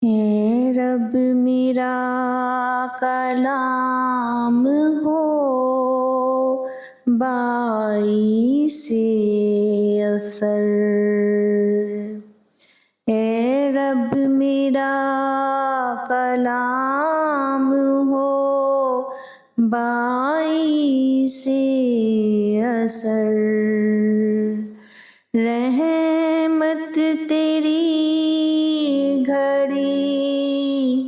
اے رب میرا کلام ہو باعث اثر، اے رب میرا کلام ہو باعث اثر، رحمت تیری گھڑی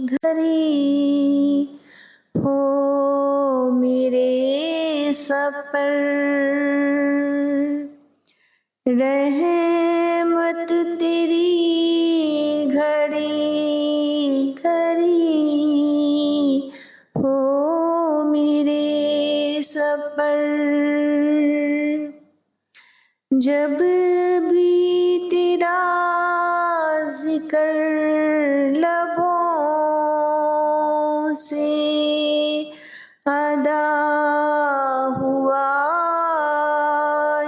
گھڑی ہو میرے سفر، رحمت تیری گھڑی گھڑی ہو میرے سفر، جب بھی تیرا ذکر لبوں سے ادا ہوا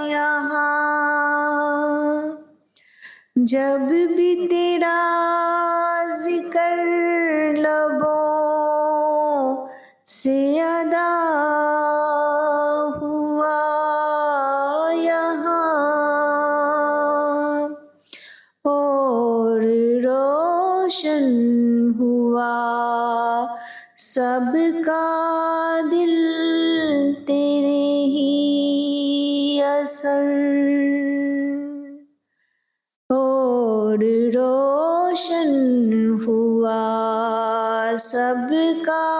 یہاں، جب بھی تیرا ذکر لبوں سے ادا ہوا یہاں، اور روشن ہوا سب کا دل تیرے ہی اثر، اور روشن ہوا سب کا